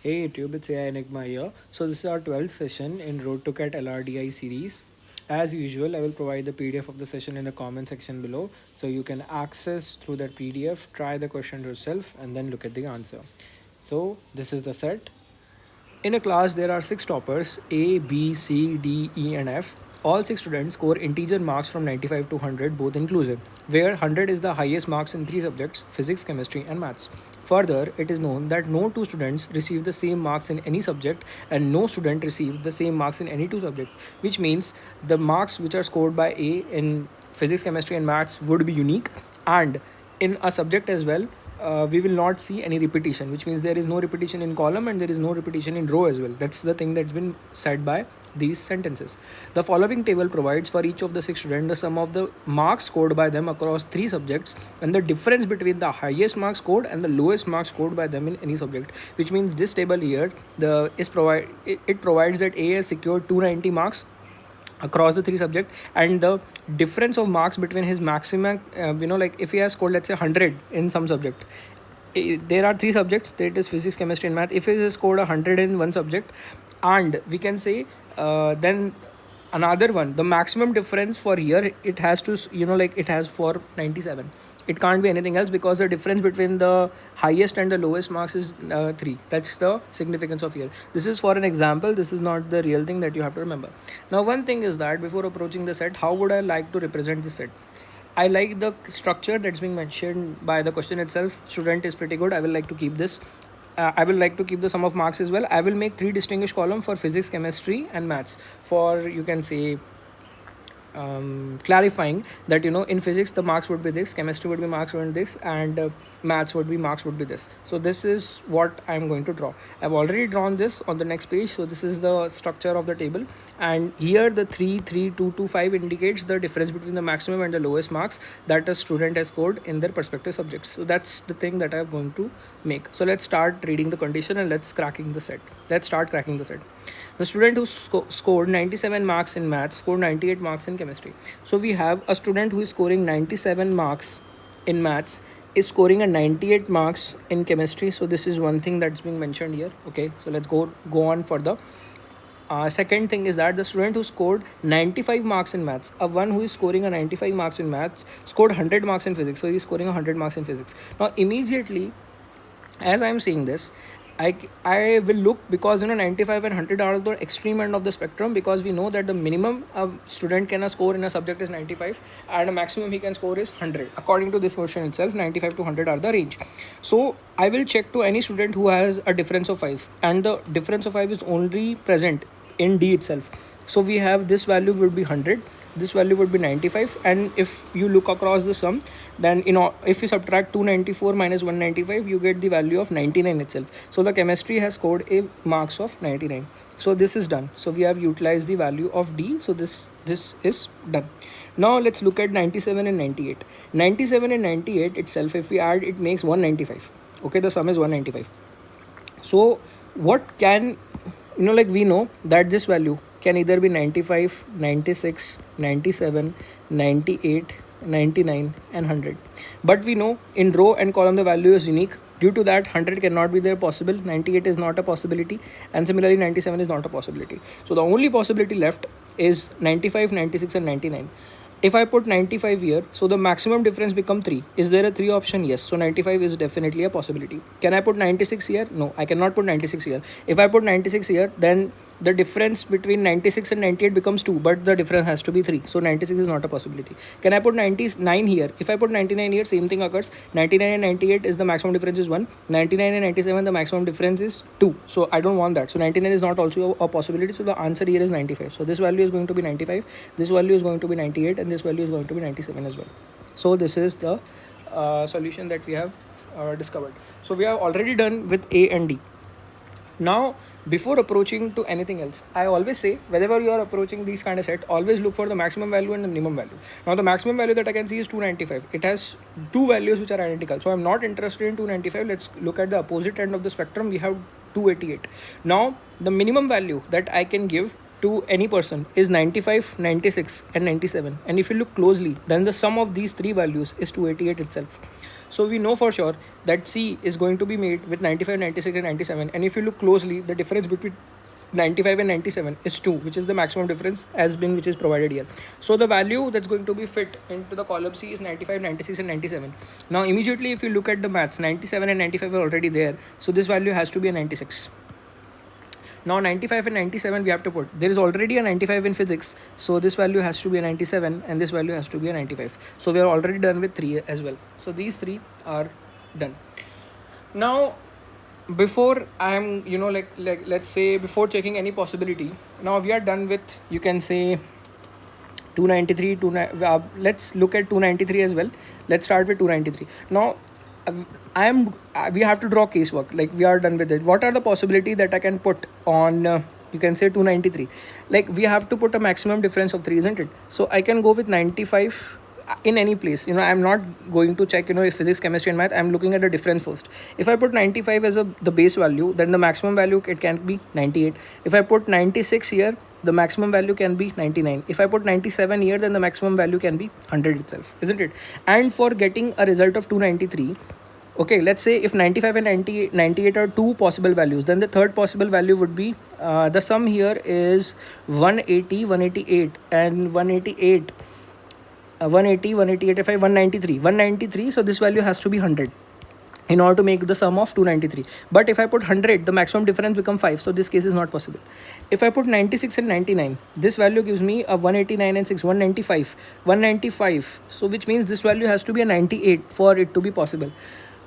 Hey YouTube, it's AI Enigma here. So this is our 12th session in Road to Cat LRDI series. As usual, I will provide the PDF of the session in the comment section below, so you can access through that PDF, try the question yourself, and then look at the answer. So this is the set. In a class, there are six toppers A, B, C, D, E, and F. All six students score integer marks from 95 to 100, both inclusive, where 100 is the highest marks in three subjects physics, chemistry, and maths. Further, it is known that no two students receive the same marks in any subject, and no student received the same marks in any two subjects, which means the marks which are scored by A in physics, chemistry, and maths would be unique, and in a subject as well we will not see any repetition, which means there is no repetition in column and there is no repetition in row as well. That's the thing that's been said by these sentences. The following table provides for each of the six students the sum of the marks scored by them across three subjects and the difference between the highest marks scored and the lowest marks scored by them in any subject, which means this table here it provides that A has secured 290 marks across the three subject, and the difference of marks between his maximum like if he has scored, let's say, 100 in some subject. There are three subjects, that is physics, chemistry, and math. If he has scored 100 in one subject, and we can say then another one, the maximum difference for here, it has to it has for 97. It can't be anything else because the difference between the highest and the lowest marks is 3. That's the significance of here. This is for an example, this is not the real thing that you have to remember. Now one thing is that before approaching the set, how would I like to represent the set? I like the structure that's being mentioned by the question itself. Student is pretty good. I will like to keep this. I will like to keep the sum of marks as well. I will make 3 distinguished columns for physics, chemistry, and maths. For, you can say, clarifying that in physics the marks would be this, chemistry would be marks would be this, and maths would be marks would be this. So this is what I'm going to draw. I've already drawn this on the next page. So this is the structure of the table, and here the 3 3 2 2 5 indicates the difference between the maximum and the lowest marks that a student has scored in their respective subjects. So that's the thing that I'm going to make. So let's start reading the condition and let's start cracking the set. The student who scored 97 marks in maths scored 98 marks in chemistry. So we have a student who is scoring 97 marks in maths is scoring a 98 marks in chemistry. So this is one thing that's being mentioned here. Okay, so let's go on further. Second thing is that the student who scored 95 marks in maths, one who is scoring a 95 marks in maths, scored 100 marks in physics. So he's scoring 100 marks in physics. Now immediately, as I'm saying this, I will look, because 95 and 100 are the extreme end of the spectrum, because we know that the minimum a student can score in a subject is 95 and a maximum he can score is 100. According to this question itself, 95 to 100 are the range. So I will check to any student who has a difference of 5, and the difference of 5 is only present in D itself. So we have this value would be 100, this value would be 95, and if you look across the sum, then if you subtract 294 minus 195, you get the value of 99 itself. So the chemistry has scored a marks of 99. So this is done. So we have utilized the value of D. So this is done. Now let's look at 97 and 98. 97 and 98 itself, if we add, it makes 195. Okay, the sum is 195. So what can, we know that this value can either be 95, 96, 97, 98, 99 and 100. But we know in row and column the value is unique. Due to that, 100 cannot be there possible, 98 is not a possibility, and similarly 97 is not a possibility. So the only possibility left is 95, 96 and 99. If I put 95 here, so the maximum difference become 3. Is there a 3 option? Yes. So 95 is definitely a possibility. Can I put 96 here? No, I cannot put 96 here. If I put 96 here, then the difference between 96 and 98 becomes 2, but the difference has to be 3. So 96 is not a possibility. Can I put 99 here? If I put 99 here, same thing occurs. 99 and 98 is the maximum difference is 1. 99 and 97, the maximum difference is 2. So I don't want that. So 99 is not also a possibility. So the answer here is 95. So this value is going to be 95. This value is going to be 98. And this value is going to be 97 as well. So this is the solution that we have discovered. So we have already done with A and D. Now before approaching to anything else, I always say, whenever you are approaching these kind of set, always look for the maximum value and the minimum value. Now the maximum value that I can see is 295. It has two values which are identical, so I'm not interested in 295. Let's look at the opposite end of the spectrum. We have 288. Now the minimum value that I can give to any person is 95, 96 and 97, and if you look closely, then the sum of these three values is 288 itself. So we know for sure that C is going to be made with 95, 96 and 97. And if you look closely, the difference between 95 and 97 is 2, which is the maximum difference as being which is provided here. So the value that's going to be fit into the column C is 95, 96 and 97. Now immediately if you look at the maths, 97 and 95 are already there, so this value has to be a 96. Now 95 and 97 we have to put. There is already a 95 in physics, so this value has to be a 97 and this value has to be a 95. So we are already done with 3 as well. So these 3 are done. Now before I'm like let's say before checking any possibility, now we are done with, you can say, 293 let's look at 293 as well. Let's start with 293. Now we have to draw casework, like we are done with it. What are the possibility that I can put on you can say 293? Like we have to put a maximum difference of 3, isn't it? So I can go with 95 in any place. I'm not going to check if physics, chemistry and math. I'm looking at the difference first. If I put 95 as the base value, then the maximum value it can be 98. If I put 96 here, the maximum value can be 99. If I put 97 here, then the maximum value can be 100 itself, isn't it? And for getting a result of 293, okay, let's say if 95 and 98 are two possible values, then the third possible value would be the sum here is 180, 188 and 188, 180, 188, 193. So this value has to be 100 in order to make the sum of 293. But if I put 100, the maximum difference becomes 5. So this case is not possible. If I put 96 and 99, this value gives me a 189 and 6, 195. 195. So which means this value has to be a 98 for it to be possible.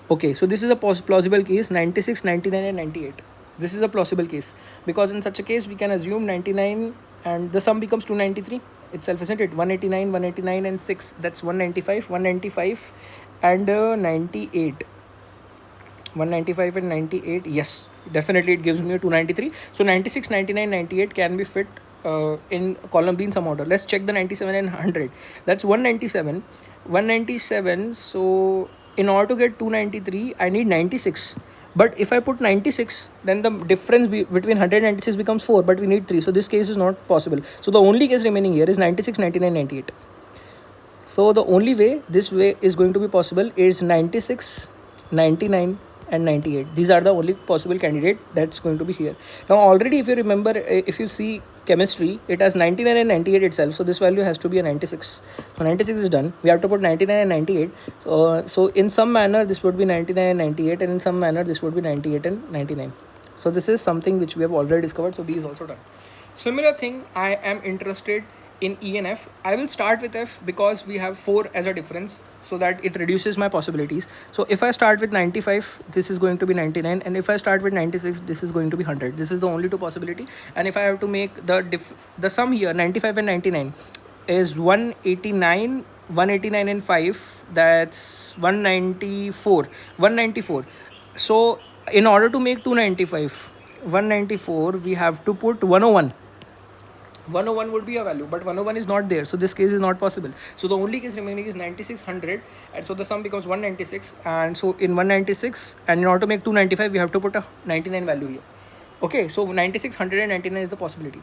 Okay, so this is a plausible case, 96, 99 and 98. This is a plausible case because in such a case we can assume 99 and the sum becomes 293 itself, isn't it? 189 and 6, that's 195 and 98. 195 and 98, yes, definitely it gives me a 293. So 96, 99, 98 can be fit in column B in some order. Let's check the 97 and 100. That's 197. So in order to get 293, I need 96. But if I put 96, then the difference between 100 and 96 becomes 4, but we need 3. So this case is not possible. So the only case remaining here is 96, 99, 98. So the only way this way is going to be possible is 96, 99 and 98. These are the only possible candidate that's going to be here. Now already if you remember, if you see chemistry, it has 99 and 98 itself. So this value has to be a 96. So 96 is done. We have to put 99 and 98. So in some manner this would be 99 and 98 and in some manner this would be 98 and 99. So this is something which we have already discovered. So B is also done. Similar thing, I am interested in E and F. I will start with F because we have 4 as a difference, so that it reduces my possibilities. So if I start with 95, this is going to be 99, and if I start with 96, this is going to be 100. This is the only 2 possibility. And if I have to make the sum here, 95 and 99 is 189 and 5, that's 194. So in order to make 295, 194, we have to put 101. 101 would be a value, but 101 is not there, so this case is not possible. So the only case remaining is 96, 100, and so the sum becomes 196. And so in 196, and in order to make 295, we have to put a 99 value here. Okay, so 96, 100 and 99 is the possibility.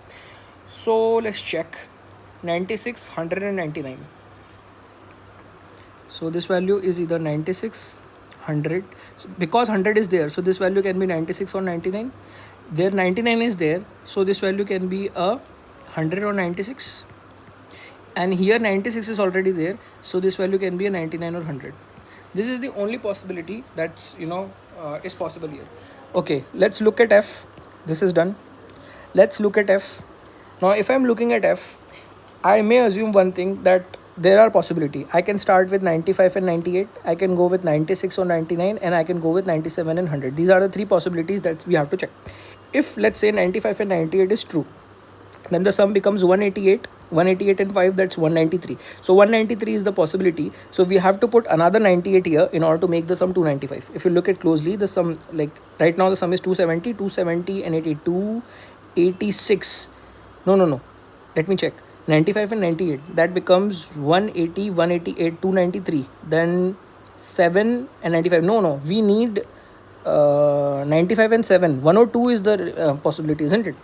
So let's check 96, 100 and 99. So this value is either 96, 100. So because 100 is there, so this value can be 96 or 99. There 99 is there, so this value can be a 100 or 96, and here 96 is already there, so this value can be a 99 or 100. This is the only possibility that's is possible here. Okay, let's look at F. This is done. Let's look at F. Now if I'm looking at F, I may assume one thing, that there are possibility. I can start with 95 and 98, I can go with 96 or 99, and I can go with 97 and 100. These are the 3 possibilities that we have to check. If let's say 95 and 98 is true, then the sum becomes 188 and 5, that's 193. So 193 is the possibility, so we have to put another 98 here in order to make the sum 295. If you look at closely, the sum, like right now the sum is 270 and 286. No, let me check. 95 and 98, that becomes 180, 188, 293, then 7 and 95. No, we need 95 and 7. 102 is the possibility, isn't it?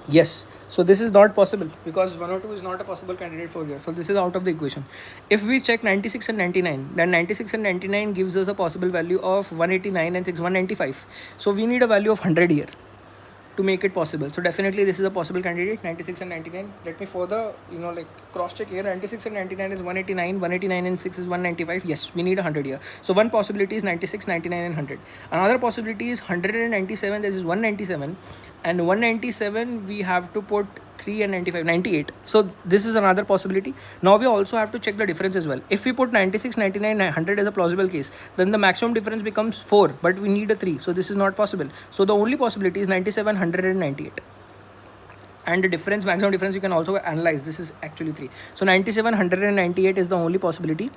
Yes, So this is not possible because 102 is not a possible candidate for here. So this is out of the equation. If we check 96 and 99, then 96 and 99 gives us a possible value of 189 and 6 195. So we need a value of 100 here to make it possible. So definitely this is a possible candidate, 96 and 99. Let me further like cross check here. 96 and 99 is 189, 189 and 6 is 195. Yes, we need 100 here. So one possibility is 96, 99 and 100. Another possibility is 197, this is 197, and 197 we have to put 3 and 95, 98. So this is another possibility. Now we also have to check the difference as well. If we put 96, 99, 100 as a plausible case, then the maximum difference becomes 4, but we need a 3. So this is not possible. So the only possibility is 97, 100 and 98. And the difference, maximum difference, you can also analyze. This is actually 3. So 97, 198 is the only possibility.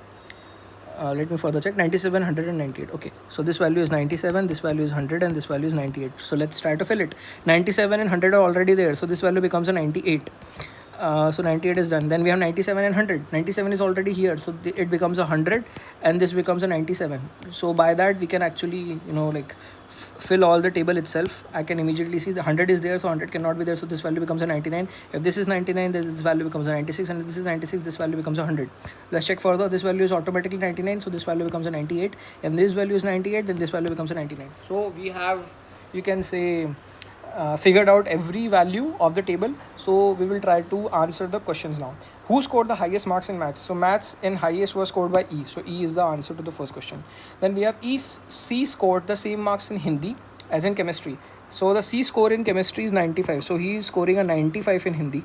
Let me further check. 97, 198. Okay, so this value is 97, this value is 100, and this value is 98. So let's try to fill it. 97 and 100 are already there, so this value becomes a 98. So 98 is done. Then we have 97 and 100. 97 is already here, so it becomes a 100, and this becomes a 97. So by that we can actually fill all the table itself. I can immediately see the 100 is there, so 100 cannot be there, so this value becomes a 99. If this is 99, this value becomes a 96, and if this is 96, this value becomes a 100. Let's check further. This value is automatically 99, so this value becomes a 98, and this value is 98, then this value becomes a 99. So we have, you can say, figured out every value of the table. So we will try to answer the questions now. Who scored the highest marks in maths? So maths in highest was scored by E. So E is the answer to the first question. Then we have if C scored the same marks in Hindi as in chemistry. So the C score in chemistry is 95. So he is scoring a 95 in Hindi.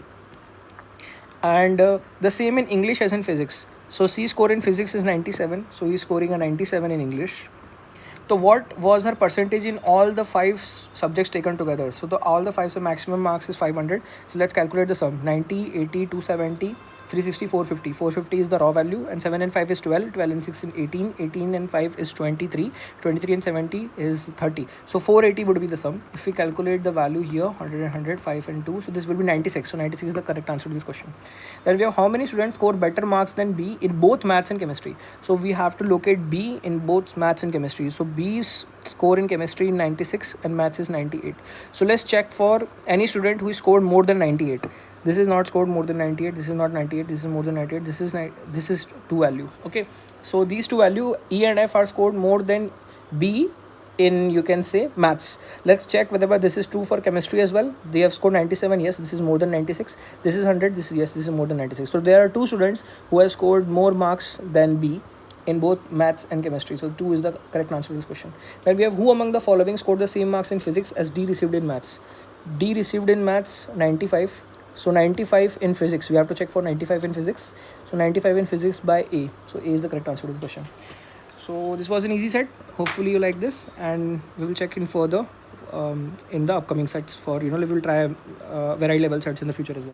And the same in English as in physics. So C score in physics is 97. So he is scoring a 97 in English. So what was her percentage in all the 5 subjects taken together? So all the 5, so maximum marks is 500. So let's calculate the sum. 90, 80, 270, 360, 450. 450 is the raw value, and 7 and 5 is 12. 12 and 6 is 18. 18 and 5 is 23. 23 and 70 is 30. So 480 would be the sum. If we calculate the value here, 100 and 100, 5 and 2. So this will be 96. So 96 is the correct answer to this question. Then we have how many students score better marks than B in both maths and chemistry. So we have to locate B in both maths and chemistry. So B's score in chemistry is 96 and maths is 98. So let's check for any student who scored more than 98. This is not scored more than 98. This is not 98. This is more than 98. This is 2 value. Okay. So these 2 value E and F are scored more than B in, you can say, maths. Let's check whether this is true for chemistry as well. They have scored 97. Yes, this is more than 96. This is 100. This is, yes, this is more than 96. So there are 2 students who have scored more marks than B in both maths and chemistry. So 2 is the correct answer to this question. Then we have who among the following scored the same marks in physics as D received in maths. D received in maths 95. So 95 in physics. We have to check for 95 in physics. So 95 in physics by A. So A is the correct answer to this question. So this was an easy set. Hopefully you like this, and we will check in further in the upcoming sets for we will try varied level sets in the future as well.